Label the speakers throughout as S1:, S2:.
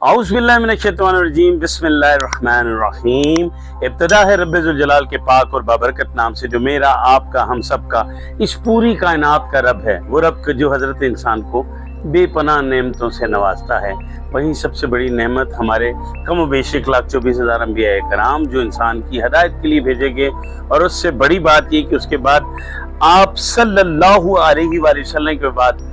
S1: اعوذ باللہ من الشیطان الرجیم، بسم اللہ الرحمن الرحیم۔ ابتدا ہے رب ذوالجلال کے پاک اور بابرکت نام سے، جو میرا، آپ کا، ہم سب کا، اس پوری کائنات کا رب ہے۔ وہ رب جو حضرت انسان کو بے پناہ نعمتوں سے نوازتا ہے۔ وہیں سب سے بڑی نعمت ہمارے کم و بیش 1,24,000 انبیاء کرام جو انسان کی ہدایت کے لیے بھیجے گئے، اور اس سے بڑی بات یہ کہ اس کے بعد آپ صلی اللہ علیہ وآلہ وسلم کے بعد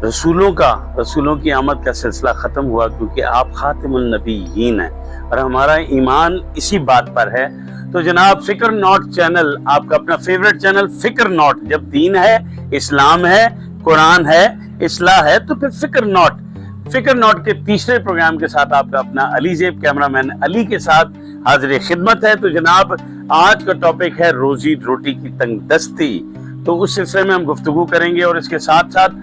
S1: رسولوں کی آمد کا سلسلہ ختم ہوا، کیونکہ آپ خاتم النبیین ہیں اور ہمارا ایمان اسی بات پر ہے۔ تو جناب فکر ناٹ چینل، آپ کا اپنا فیورٹ چینل فکر ناٹ، جب دین ہے، اسلام ہے، قرآن ہے، اصلاح ہے، تو پھر فکر ناٹ کے تیسرے پروگرام کے ساتھ آپ کا اپنا علی زیب کیمرہ مین علی کے ساتھ حاضر خدمت ہے۔ تو جناب آج کا ٹاپک ہے روزی روٹی کی تنگ دستی، تو اس سلسلے میں ہم گفتگو کریں گے، اور اس کے ساتھ ساتھ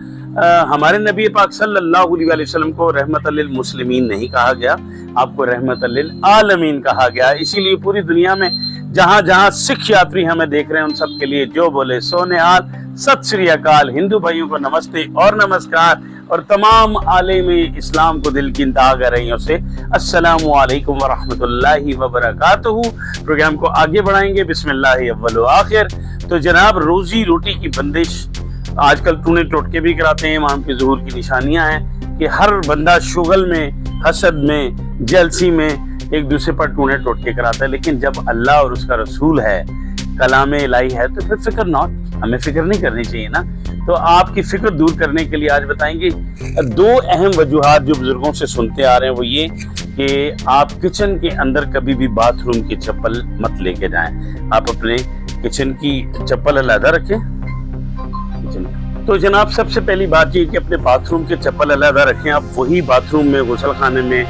S1: ہمارے نبی پاک صلی اللہ علیہ وآلہ وسلم کو رحمت للمسلمین نہیں کہا گیا، آپ کو رحمت للعالمین کہا گیا۔ اسی لیے پوری دنیا میں جہاں جہاں سکھ یاتری ہمیں دیکھ رہے ہیں، ان سب کے لیے جو بولے سو نہال، ست سری اکال، ہندو بھائیوں کو نمستے اور نمسکار، اور تمام عالم اسلام کو دل کی انتہا گہرائیوں سے السلام علیکم ورحمۃ اللہ وبرکاتہ۔ پروگرام کو آگے بڑھائیں گے، بسم اللہ اول و آخر۔ تو جناب روزی روٹی کی بندش آج کل ٹونے ٹوٹکے بھی کراتے ہیں، امام کے ظہور کی نشانیاں ہیں کہ ہر بندہ شغل میں، حسد میں، جلسی میں ایک دوسرے پر ٹونے ٹوٹکے کراتا ہے، لیکن جب اللہ اور اس کا رسول ہے، کلام الہی ہے، تو پھر فکر ناٹ، ہمیں فکر نہیں کرنی چاہیے نا۔ تو آپ کی فکر دور کرنے کے لیے آج بتائیں گے دو اہم وجوہات جو بزرگوں سے سنتے آ رہے ہیں، وہ یہ کہ آپ کچن کے اندر کبھی بھی باتھ روم کی چپل مت لے کے جائیں، آپ اپنے کچن کی چپل علیحدہ رکھیں۔ تو جناب سب سے پہلی بات یہ کہ اپنے باتھ روم کے چپل علیحدہ رکھیں۔ آپ وہی باتھ روم میں، غسل خانے میں،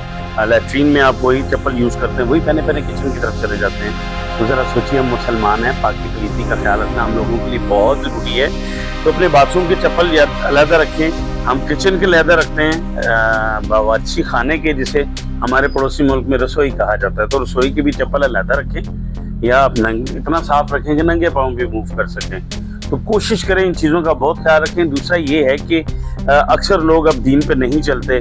S1: لیٹرین میں آپ وہی چپل یوز کرتے ہیں، وہی پہنے کچن کی طرف چلے جاتے ہیں۔ تو ذرا سوچیے، ہم مسلمان ہیں، پاکی پلیتی کا خیال رکھنا ہم لوگوں کے لیے بہت ضروری ہے۔ تو اپنے باتھ روم کے چپل علیحدہ رکھیں۔ ہم کچن کے علیحدہ رکھتے ہیں، باورچی خانے کے، جسے ہمارے پڑوسی ملک میں رسوئی کہا جاتا ہے، تو رسوئی کی بھی چپل علیحدہ رکھیں، یا آپ اتنا صاف رکھیں کہ ننگے پاؤں بھی موو کر سکیں۔ تو کوشش کریں ان چیزوں کا بہت خیال رکھیں۔ دوسرا یہ ہے کہ اکثر لوگ اب دین پہ نہیں چلتے،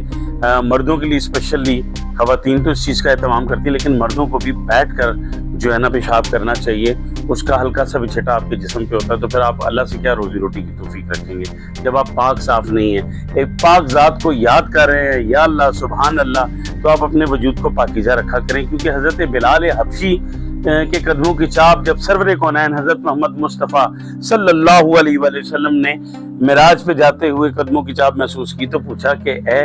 S1: مردوں کے لیے اسپیشلی، خواتین تو اس چیز کا اہتمام کرتی ہے، لیکن مردوں کو بھی بیٹھ کر جو ہے نا پیشاب کرنا چاہیے، اس کا ہلکا سا بھی چھٹا آپ کے جسم پہ ہوتا ہے، تو پھر آپ اللہ سے کیا روزی روٹی کی توفیق رکھیں گے جب آپ پاک صاف نہیں ہیں۔ ایک پاک ذات کو یاد کر رہے ہیں، یا اللہ سبحان اللہ، تو آپ اپنے وجود کو پاکیزہ رکھا کریں، کیونکہ حضرت بلال حبشی کے قدموں کی چاپ جب سرور کونین حضرت محمد مصطفیٰ صلی اللہ علیہ وآلہ وسلم نے معراج پہ جاتے ہوئے قدموں کی چاپ محسوس کی، تو پوچھا کہ اے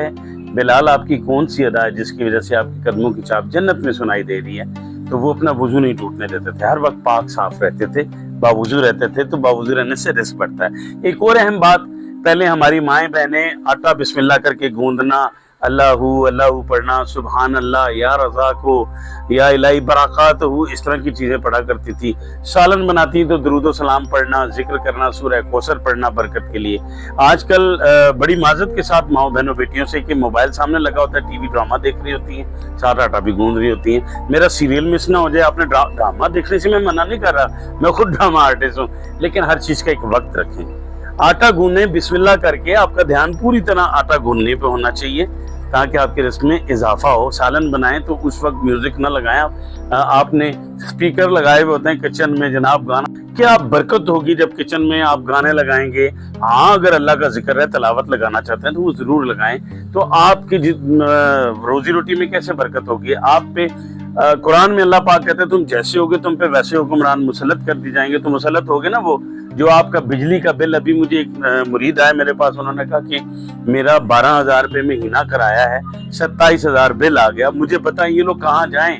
S1: بلال، آپ کی کون سی ادا ہے جس کی وجہ سے آپ کی قدموں کی چاپ جنت میں سنائی دے رہی ہے؟ تو وہ اپنا وضو نہیں ٹوٹنے دیتے تھے، ہر وقت پاک صاف رہتے تھے، باوضو رہتے تھے، تو باوضو رہنے سے رزق بڑھتا ہے۔ ایک اور اہم بات، پہلے ہماری مائیں بہنیں آٹا بسم اللہ کر کے گوندنا، اللہ پڑھنا، سبحان اللہ، یا رزاق ہو، یا الہی برکات ہو، اس طرح کی چیزیں پڑھا کرتی تھی۔ سالن بناتی تو درود و سلام پڑھنا، ذکر کرنا، سورہ کوثر پڑھنا برکت کے لیے۔ آج کل بڑی معذرت کے ساتھ ماؤں بہنوں بیٹیوں سے کہ موبائل سامنے لگا ہوتا ہے، ٹی وی ڈرامہ دیکھ رہی ہوتی ہیں، ساتھ آٹا بھی گوندھ رہی ہوتی ہیں۔ میرا سیریل مس نہ ہو جائے، آپ نے ڈرامہ دیکھنے سے میں منع نہیں کر رہا، میں خود ڈرامہ آرٹسٹ ہوں، لیکن ہر چیز کا ایک وقت رکھیں۔ آٹا گوندنے بسم اللہ کر کے، آپ کا دھیان پوری طرح آٹا گوندنے پہ ہونا چاہیے تاکہ آپ کے رزق میں اضافہ ہو۔ سالن بنائیں تو اس وقت میوزک نہ لگائیں، آپ نے اسپیکر لگائے ہوئے ہوتے ہیں کچن میں، جناب گانا کیا برکت ہوگی جب کچن میں آپ گانے لگائیں گے۔ ہاں اگر اللہ کا ذکر ہے، تلاوت لگانا چاہتے ہیں تو وہ ضرور لگائیں، تو آپ کی روزی روٹی میں کیسے برکت ہوگی؟ آپ پہ قرآن میں اللہ پاک کہتے ہیں تم جیسے ہوگے تم پہ ویسے حکمران مسلط کر دی جائیں گے۔ تو مسلط ہوگے نا وہ جو آپ کا بجلی کا بل، ابھی مجھے ایک مرید آئے میرے پاس، انہوں نے کہا کہ میرا 12,000 روپے مہینہ کرایا ہے، 27,000 بل آ گیا، مجھے بتائیں یہ لوگ کہاں جائیں؟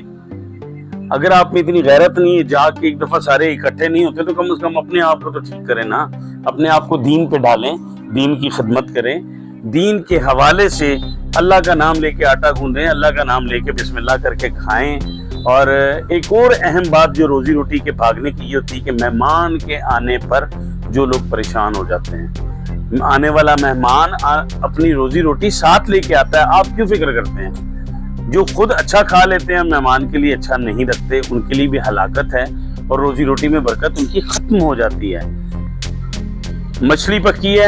S1: اگر آپ میں اتنی غیرت نہیں ہے، جا کے ایک دفعہ سارے اکٹھے نہیں ہوتے، تو کم از کم اپنے آپ کو تو ٹھیک کریں نا، اپنے آپ کو دین پہ ڈالیں، دین کی خدمت کریں، دین کے حوالے سے اللہ کا نام لے کے آٹا گوندیں، اللہ کا نام لے کے بسم اللہ کر کے کھائیں۔ اور ایک اور اہم بات جو روزی روٹی کے بھاگنے کی یہ ہوتی ہے کہ مہمان کے آنے پر جو لوگ پریشان ہو جاتے ہیں، آنے والا مہمان اپنی روزی روٹی ساتھ لے کے آتا ہے، آپ کیوں فکر کرتے ہیں؟ جو خود اچھا کھا لیتے ہیں، مہمان کے لیے اچھا نہیں رکھتے، ان کے لیے بھی ہلاکت ہے، اور روزی روٹی میں برکت ان کی ختم ہو جاتی ہے۔ مچھلی پکی ہے،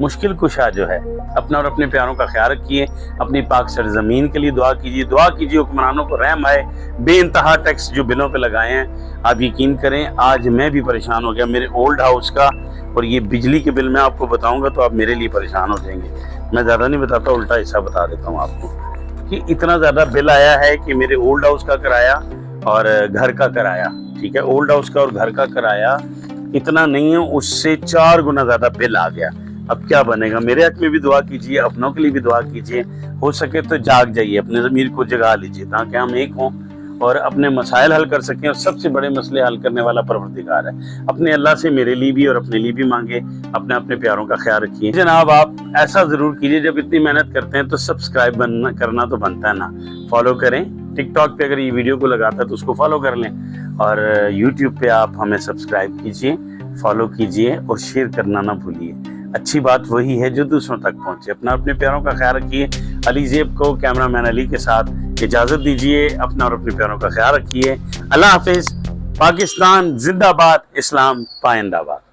S1: مشکل کشا جو ہے، اپنا اور اپنے پیاروں کا خیال رکھیے، اپنی پاک سرزمین کے لیے دعا کیجیے، دعا کیجیے حکمرانوں کو رحم آئے، بے انتہا ٹیکس جو بلوں پہ لگائے ہیں۔ آپ یقین کریں آج میں بھی پریشان ہو گیا میرے اولڈ ہاؤس کا، اور یہ بجلی کے بل میں آپ کو بتاؤں گا تو آپ میرے لیے پریشان ہو جائیں گے۔ میں زیادہ نہیں بتاتا، الٹا حصہ بتا دیتا ہوں آپ کو کہ اتنا زیادہ بل آیا ہے کہ میرے اولڈ ہاؤس کا کرایہ اور گھر کا کرایہ، ٹھیک ہے، اولڈ ہاؤس کا اور گھر کا کرایہ اتنا نہیں ہے، اس سے 4 گنا زیادہ بل آ گیا۔ اب کیا بنے گا؟ میرے حق میں بھی دعا کیجیے، اپنوں کے لیے بھی دعا کیجیے، ہو سکے تو جاگ جائیے، اپنے ضمیر کو جگا لیجیے تاکہ ہم ایک ہوں اور اپنے مسائل حل کر سکیں، اور سب سے بڑے مسئلے حل کرنے والا پروردگار ہے۔ اپنے اللہ سے میرے لیے بھی اور اپنے لیے بھی مانگے، اپنے پیاروں کا خیال رکھیے۔ جناب آپ ایسا ضرور کیجیے، جب اتنی محنت کرتے ہیں تو سبسکرائب کرنا تو بنتا ہے نا، فالو کریں۔ ٹک ٹاک پہ اگر یہ ویڈیو کو لگاتا ہے تو اس کو فالو کر لیں، اور یوٹیوب پہ آپ ہمیں سبسکرائب کیجیے، فالو کیجیے اور شیئر کرنا نہ بھولیے۔ اچھی بات وہی ہے جو دوسروں تک پہنچے۔ اپنے پیاروں کا خیال رکھیے۔ علی زیب کو کیمرہ مین علی کے ساتھ اجازت دیجیے، اپنا اور اپنے پیاروں کا خیال رکھیے۔ اللہ حافظ۔ پاکستان زندہ باد، اسلام پائندہ باد۔